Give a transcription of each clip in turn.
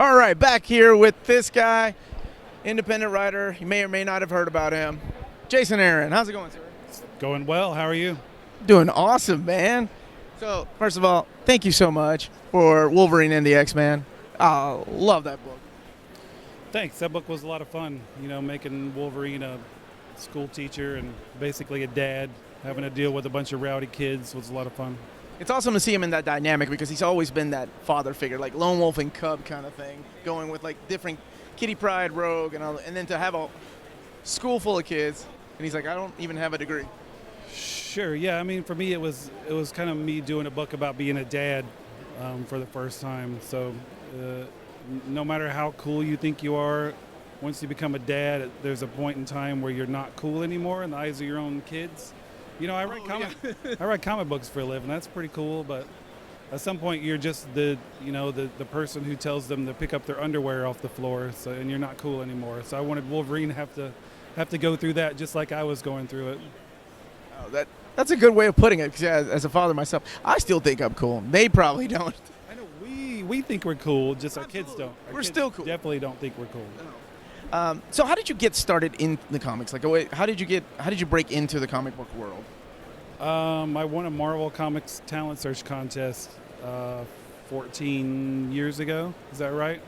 All right, back here with this guy, independent writer. You may or may not have heard about him. Jason Aaron, how's it going, sir? Going well. How are you? Doing awesome, man. So, first of all, thank you so much for Wolverine and the X-Men. I love that book. Thanks. That book was a lot of fun. You know, making Wolverine a school teacher and basically a dad, having to deal with a bunch of rowdy kids was a lot of fun. It's awesome to see him in that dynamic because he's always been that father figure, like lone wolf and cub kind of thing, going with like different kitty pride, rogue, and all, and then to have a school full of kids, and he's like, I don't even have a degree. Sure. Yeah. I mean, for me, it was kind of me doing a book about being a dad for the first time. So, no matter how cool you think you are, once you become a dad, there's a point in time where you're not cool anymore in the eyes of your own kids. You know, I write comic books for a living. That's pretty cool. But at some point, you're just the person who tells them to pick up their underwear off the floor. So, and you're not cool anymore. So I wanted Wolverine to have to go through that just like I was going through it. Oh, that's a good way of putting it. Because as a father myself, I still think I'm cool. They probably don't. I know we think we're cool. Just our kids don't. Our We're kids still cool. Definitely don't think we're cool. So how did you get started in the comics? Like, how did you break into the comic book world? I won a Marvel Comics talent search contest 14 years ago. Is that right?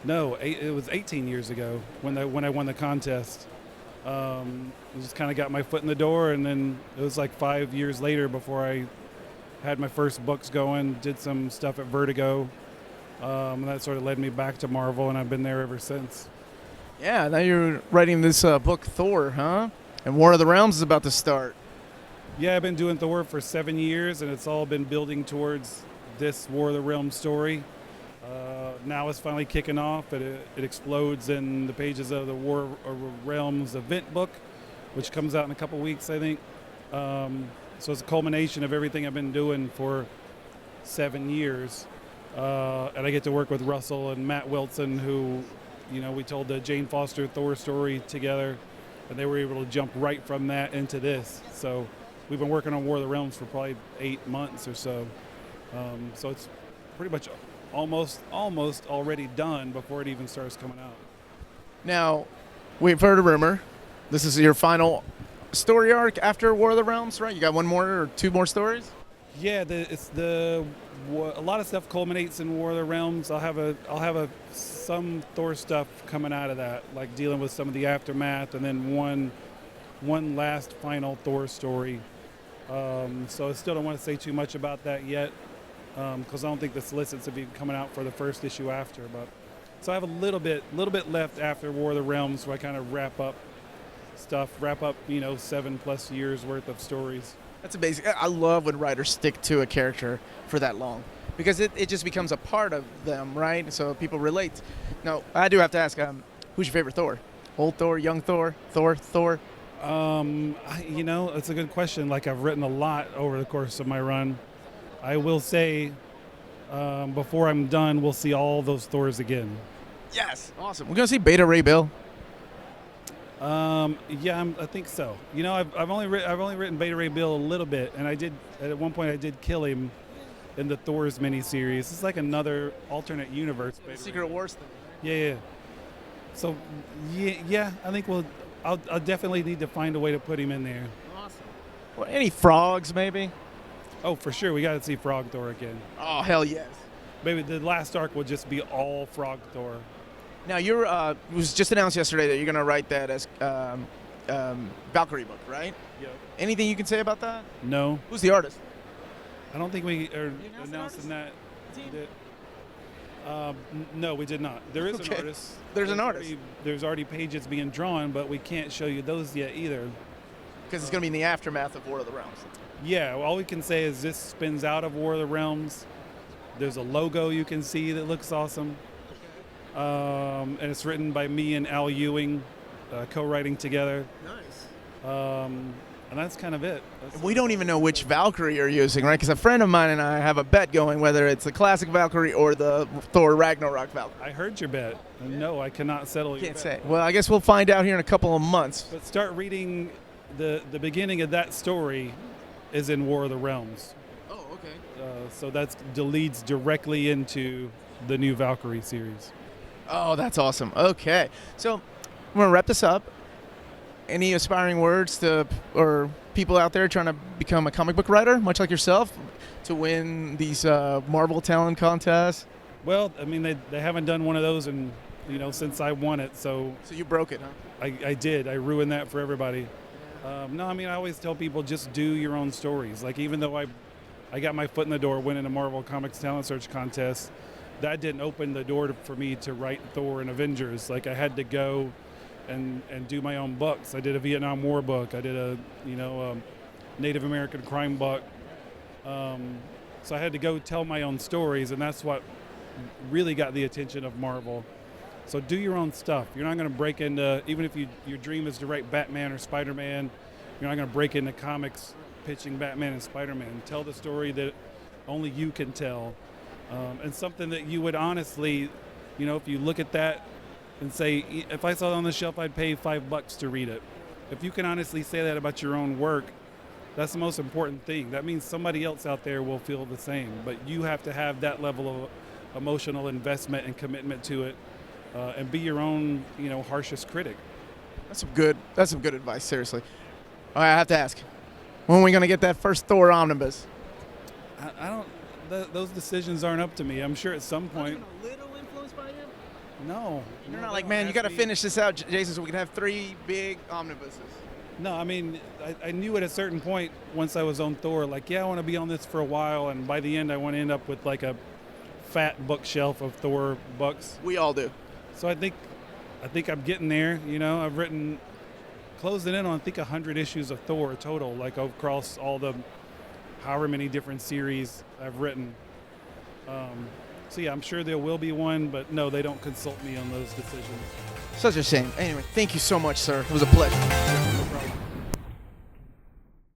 No, it was 18 years ago when I won the contest. I just kind of got my foot in the door, and then it was like 5 years later before I had my first books going, did some stuff at Vertigo, and that sort of led me back to Marvel, and I've been there ever since. Yeah, now you're writing this book, Thor, huh? And War of the Realms is about to start. Yeah, I've been doing Thor for 7 years, and it's all been building towards this War of the Realms story. Now it's finally kicking off. It explodes in the pages of the War of the Realms event book, which comes out in a couple weeks, I think. So it's a culmination of everything I've been doing for 7 years. And I get to work with Russell and Matt Wilson, who, you know, we told the Jane Foster Thor story together, and they were able to jump right from that into this. So we've been working on War of the Realms for probably 8 months or so. So it's pretty much almost already done before it even starts coming out. Now, we've heard a rumor. This is your final story arc after War of the Realms, right? You got one more or two more stories? Yeah, a lot of stuff culminates in War of the Realms. I'll have some Thor stuff coming out of that, like dealing with some of the aftermath, and then one last final Thor story. So I still don't want to say too much about that yet, because I don't think the solicits will be coming out for the first issue after. But so I have a little bit left after War of the Realms, where I kind of wrap up 7+ years worth of stories. That's amazing. I love when writers stick to a character for that long because it just becomes a part of them, right? So people relate. Now, I do have to ask, who's your favorite Thor? Old Thor, young Thor, Thor? It's a good question. Like, I've written a lot over the course of my run. I will say, before I'm done, we'll see all those Thors again. Yes, awesome. We're gonna see Beta Ray Bill. I think so. You know, I've only written Beta Ray Bill a little bit, and at one point I did kill him in the Thor's miniseries. It's like another alternate universe. Secret Wars thing. Yeah. So, yeah, I think I'll definitely need to find a way to put him in there. Awesome. Well, any frogs, maybe? Oh, for sure. We got to see Frog Thor again. Oh, hell yes. Maybe the last arc will just be all Frog Thor. Now, it was just announced yesterday that you're going to write that as Valkyrie book, right? Yep. Anything you can say about that? No. Who's the artist? I don't think we are announcing that. No, we did not. There is an artist. There's an artist. There's already pages being drawn, but we can't show you those yet either. Because it's going to be in the aftermath of War of the Realms. Yeah, all we can say is this spins out of War of the Realms. There's a logo you can see that looks awesome. And it's written by me and Al Ewing, co-writing together. Nice. And that's kind of it. We don't even know which Valkyrie you're using, right? Because a friend of mine and I have a bet going whether it's the classic Valkyrie or the Thor Ragnarok Valkyrie. I heard your bet. No, I cannot settle your bet. Can't say. Well, I guess we'll find out here in a couple of months. But start reading the beginning of that story is in War of the Realms. Oh, okay. So that leads directly into the new Valkyrie series. Oh, that's awesome. Okay, so I'm gonna wrap this up. Any aspiring words to or people out there trying to become a comic book writer, much like yourself, to win these Marvel talent contests? Well, I mean, they haven't done one of those in, since I won it. So you broke it, huh? I did. I ruined that for everybody. No, I mean, I always tell people just do your own stories. Like, even though I got my foot in the door winning a Marvel Comics Talent Search contest, that didn't open the door for me to write Thor and Avengers. Like, I had to go and do my own books. I did a Vietnam War book. I did a Native American crime book. So I had to go tell my own stories, and that's what really got the attention of Marvel. So do your own stuff. You're not going to break into, even if your dream is to write Batman or Spider-Man, you're not going to break into comics pitching Batman and Spider-Man. Tell the story that only you can tell. And something that you would honestly, if you look at that and say, if I saw it on the shelf, I'd pay $5 to read it. If you can honestly say that about your own work, that's the most important thing. That means somebody else out there will feel the same, but you have to have that level of emotional investment and commitment to it, and be your own, harshest critic. That's some good advice, seriously. All right, I have to ask, when are we going to get that first Thor omnibus? I don't, those decisions aren't up to me. I'm sure at some point. A little influenced by you? No. You're not like, man, you got to finish this out, Jason, so we can have 3 big omnibuses. No, I mean, I knew at a certain point once I was on Thor, like, yeah, I want to be on this for a while, and by the end I want to end up with like a fat bookshelf of Thor books. We all do. So I think I'm getting there. I've written, closing in on I think 100 issues of Thor total, like across all the however many different series I've written. So yeah, I'm sure there will be one, but no, they don't consult me on those decisions. Such a shame. Anyway, thank you so much, sir. It was a pleasure.